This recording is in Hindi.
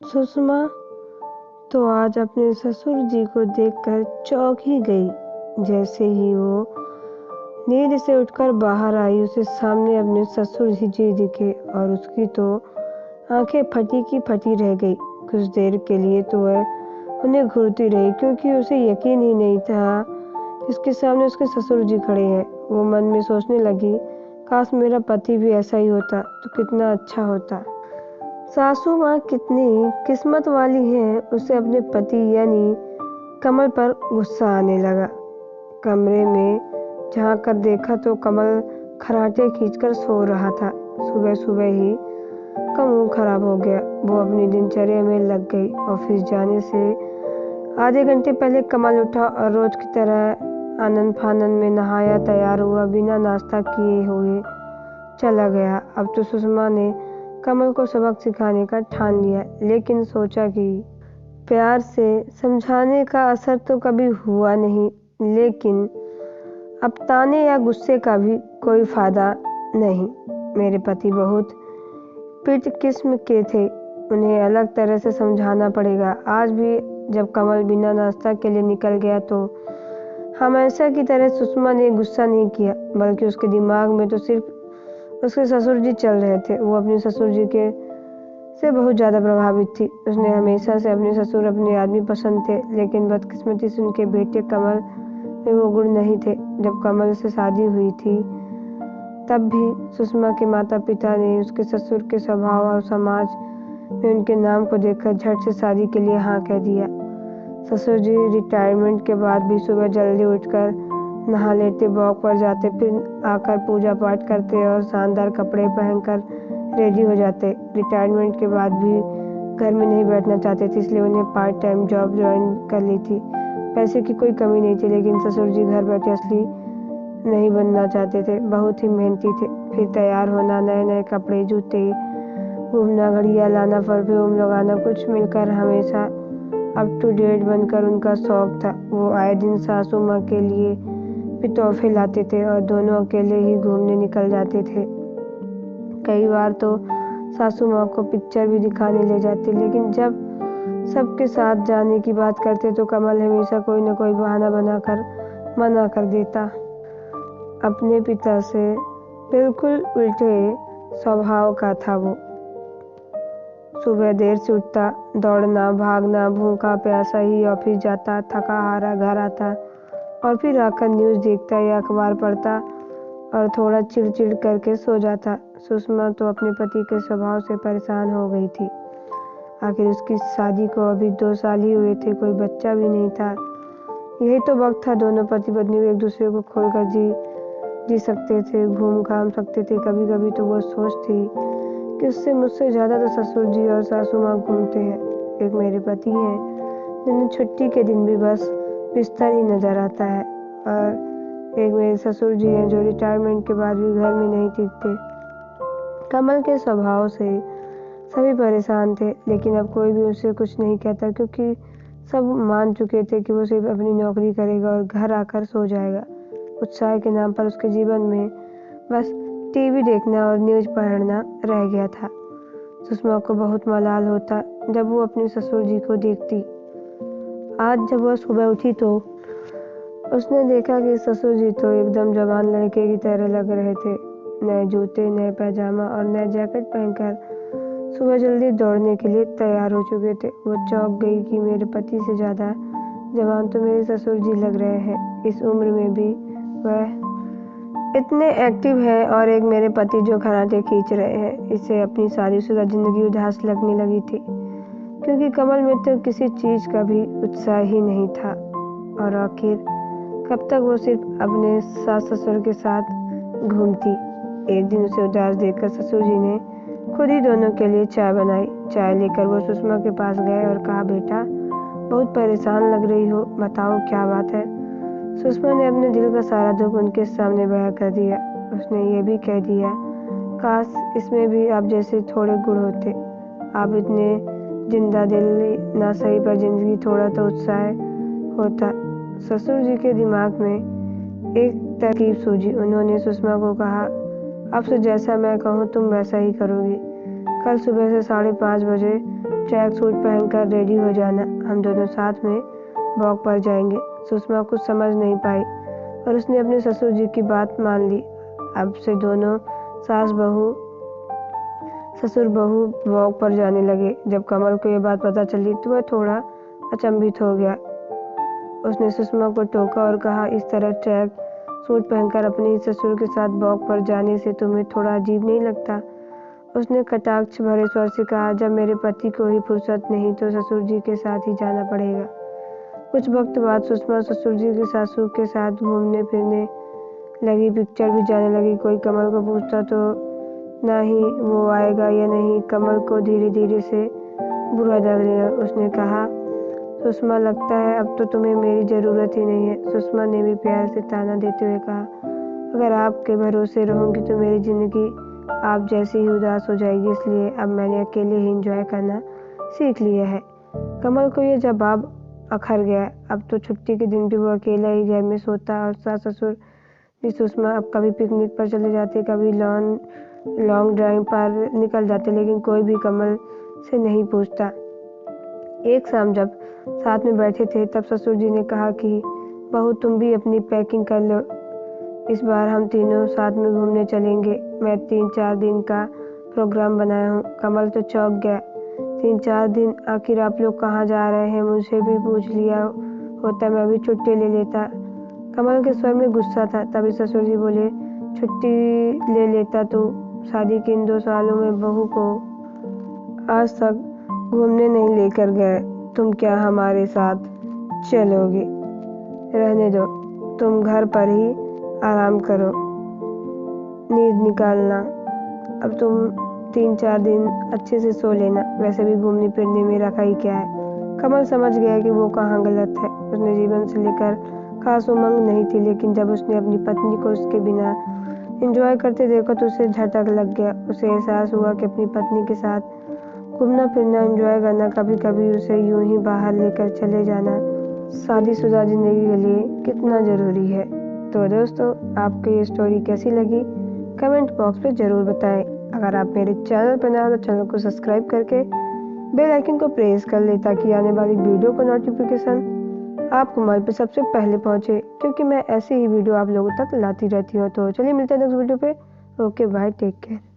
सुषमा तो आज अपने ससुर जी को देखकर चौंक ही गई। जैसे ही वो नींद से उठकर बाहर आई, उसे सामने अपने ससुर जी दिखे और उसकी तो आंखें फटी की फटी रह गई। कुछ देर के लिए तो वह उन्हें घूरती रही, क्योंकि उसे यकीन ही नहीं था कि उसके सामने उसके ससुर जी खड़े हैं। वो मन में सोचने लगी, काश मेरा पति भी ऐसा ही होता तो कितना अच्छा होता। सासू माँ कितनी किस्मत वाली हैं। उसे अपने पति यानी कमल पर गुस्सा आने लगा। कमरे में झांक कर देखा तो कमल खराटे खींचकर सो रहा था। सुबह सुबह ही का मुंह खराब हो गया। वो अपनी दिनचर्या में लग गई। ऑफिस जाने से आधे घंटे पहले कमल उठा और रोज की तरह आनंद फानंद में नहाया, तैयार हुआ, बिना नाश्ता किए हुए चला गया। अब तो सुषमा ने कमल को सबक सिखाने का ठान लिया, लेकिन सोचा कि प्यार से समझाने का असर तो कभी हुआ नहीं, लेकिन अब ताने या गुस्से का भी कोई फायदा नहीं। मेरे पति बहुत पिट किस्म के थे, उन्हें अलग तरह से समझाना पड़ेगा। आज भी जब कमल बिना नाश्ता के लिए निकल गया तो हमेशा की तरह सुषमा ने गुस्सा नहीं किया, बल्कि उसके दिमाग में तो सिर्फ उसके ससुर जी चल रहे थे। वो अपने ससुर जी के से बहुत ज़्यादा प्रभावित थी। उसने हमेशा से अपने ससुर अपने आदमी पसंद थे, लेकिन बदकिस्मती से उनके बेटे कमल में वो गुण नहीं थे। जब कमल से शादी हुई थी तब भी सुषमा के माता पिता ने उसके ससुर के स्वभाव और समाज में उनके नाम को देखकर झट से शादी के लिए हाँ कह दिया। ससुर जी रिटायरमेंट के बाद भी सुबह जल्दी उठकर नहा लेते, वॉक पर जाते, फिर आकर पूजा पाठ करते और शानदार कपड़े पहनकर रेडी हो जाते। रिटायरमेंट के बाद भी घर में नहीं बैठना चाहते थे, इसलिए उन्हें पार्ट टाइम जॉब ज्वाइन कर ली थी। पैसे की कोई कमी नहीं थी, लेकिन ससुर जी घर बैठे असली नहीं बनना चाहते थे, बहुत ही मेहनती थे। फिर तैयार होना, नए नए कपड़े, जूते, घूमना, घड़ियाँ लाना, परफ्यूम लगाना, कुछ मिलकर हमेशा अप टू डेट बनकर उनका शौक था। वो आए दिन सासू माँ के लिए भी तोहफे लाते थे और दोनों अकेले ही घूमने निकल जाते थे। कई बार तो सासू माँ को पिक्चर भी दिखाने ले जाते, लेकिन जब सबके साथ जाने की बात करते तो कमल हमेशा कोई न कोई बहाना बनाकर मना कर देता। अपने पिता से बिल्कुल उल्टे स्वभाव का था वो। सुबह देर से उठता, दौड़ना, भागना, भूखा प्यासा ही ऑफिस जाता, थका हारा घर आता और फिर आकर न्यूज़ देखता या अखबार पढ़ता और थोड़ा चिड़चिड़ करके सो जाता। सुषमा तो अपने पति के स्वभाव से परेशान हो गई थी। आखिर उसकी शादी को अभी 2 साल ही हुए थे, कोई बच्चा भी नहीं था। यही तो वक्त था दोनों पति पत्नी एक दूसरे को खोलकर जी सकते थे, घूम घाम सकते थे। कभी कभी तो वो सोचती कि उससे मुझसे ज़्यादा तो ससुर जी और सासू माँ घूमते हैं। एक मेरे पति हैं जिन्हें छुट्टी के दिन भी बस बिस्तर ही नज़र आता है, और एक मेरे ससुर जी हैं जो रिटायरमेंट के बाद भी घर में नहीं टिकते। कमल के स्वभाव से सभी परेशान थे, लेकिन अब कोई भी उससे कुछ नहीं कहता, क्योंकि सब मान चुके थे कि वो सिर्फ अपनी नौकरी करेगा और घर आकर सो जाएगा। उत्साह के नाम पर उसके जीवन में बस टीवी देखना और न्यूज़ पढ़ना रह गया था। सुषमा को बहुत मलाल होता जब वो अपने ससुर जी को देखती। आज जब वह सुबह उठी तो उसने देखा कि ससुर जी तो एकदम जवान लड़के की तरह लग रहे थे। नए जूते, नए पैजामा और नए जैकेट पहनकर सुबह जल्दी दौड़ने के लिए तैयार हो चुके थे। वो चौंक गई कि मेरे पति से ज़्यादा जवान तो मेरे ससुर जी लग रहे हैं। इस उम्र में भी वह इतने एक्टिव है, और एक मेरे पति जो खराटे खींच रहे हैं। इसे अपनी शादीशुदा जिंदगी उदास लगने लगी थी, क्योंकि कमल में तो किसी चीज़ का भी उत्साह ही नहीं था। और आखिर कब तक वो सिर्फ अपने सास ससुर के साथ घूमती। एक दिन उसे उदास देखकर ससुर जी ने खुद ही दोनों के लिए चाय बनाई। चाय लेकर वो सुषमा के पास गए और कहा, बेटा बहुत परेशान लग रही हो, बताओ क्या बात है। सुषमा ने अपने दिल का सारा दुख उनके सामने बयां कर दिया। उसने ये भी कह दिया, काश इसमें भी आप जैसे थोड़े गुण होते। आप इतने जिंदा दिल ना सही, पर जिंदगी थोड़ा तो उत्साह होता। ससुर जी के दिमाग में एक तरकीब सूझी। उन्होंने सुषमा को कहा, अब से जैसा मैं कहूँ तुम वैसा ही करोगी। कल सुबह से 5:30 बजे ट्रैक सूट पहनकर रेडी हो जाना, हम दोनों साथ में वॉक पर जाएंगे। सुषमा कुछ समझ नहीं पाई और उसने अपने ससुर जी की बात मान ली। अब से दोनों ससुर बहू वॉक पर जाने लगे। जब कमल को यह बात पता चली तो वह थोड़ा अचंभित हो गया। उसने सुषमा को टोका और कहा, इस तरह ट्रैक सूट पहनकर अपने ससुर के साथ वॉक पर जाने से तुम्हें थोड़ा अजीब नहीं लगता? उसने कटाक्ष भरे स्वर से कहा, जब मेरे पति को ही फुर्सत नहीं तो ससुर जी के साथ ही जाना पड़ेगा। कुछ वक्त बाद सुषमा ससुर जी की सासू के साथ घूमने फिरने लगी, पिक्चर भी जाने लगी। कोई कमल को पूछता तो ना ही वो आएगा या नहीं। कमल को धीरे धीरे से बुरा लगने लगा। उसने कहा, सुषमा लगता है अब तो तुम्हें मेरी ज़रूरत ही नहीं है। सुषमा ने भी प्यार से ताना देते हुए कहा, अगर आपके भरोसे रहूंगी तो मेरी ज़िंदगी आप जैसी ही उदास हो जाएगी, इसलिए अब मैंने अकेले ही एंजॉय करना सीख लिया है। कमल को यह जवाब अखर गया। अब तो छुट्टी के दिन भी वो अकेला ही घर में सोता और सास ससुर जी सुषमा अब कभी पिकनिक पर चले जाते, कभी लॉन्ग ड्राइव पर निकल जाते, लेकिन कोई भी कमल से नहीं पूछता। एक शाम जब साथ में बैठे थे तब ससुर जी ने कहा कि बहू तुम भी अपनी पैकिंग कर लो, इस बार हम तीनों साथ में घूमने चलेंगे। मैं 3-4 दिन का प्रोग्राम बनाया हूँ। कमल तो चौंक गया। 3-4 दिन? आखिर आप लोग कहाँ जा रहे हैं? मुझे भी पूछ लिया होता, मैं भी छुट्टी ले लेता। कमल के स्वर में गुस्सा था। तभी ससुर जी बोले, छुट्टी ले लेता तो शादी के इन 2 सालों में बहू को आज तक घूमने नहीं लेकर गए। तुम क्या हमारे साथ चलोगे? रहने दो, तुम घर पर ही आराम करो, नींद निकालना। अब तुम 3-4 दिन अच्छे से सो लेना, वैसे भी घूमने फिरने में रखा ही क्या है। कमल समझ गया कि वो कहाँ गलत है। उसने जीवन से लेकर खास उमंग नहीं थी, लेकिन जब उसने अपनी पत्नी को उसके बिना एंजॉय करते देखा तो उसे झटक लग गया। उसे एहसास हुआ कि अपनी पत्नी के साथ घूमना फिरना एंजॉय करना, कभी कभी उसे यूं ही बाहर लेकर चले जाना शादीशुदा जिंदगी के लिए कितना ज़रूरी है। तो दोस्तों, आपको ये स्टोरी कैसी लगी कमेंट बॉक्स में ज़रूर बताएं। अगर आप मेरे चैनल पर नए हो तो चैनल को सब्सक्राइब करके बेल आइकन को प्रेस कर ले, ताकि आने वाली वीडियो का नोटिफिकेशन आपको मोबाइल पे सबसे पहले पहुंचे, क्योंकि मैं ऐसी ही वीडियो आप लोगों तक लाती रहती हूँ। तो चलिए मिलते हैं नेक्स्ट वीडियो पे। Okay bye, take care.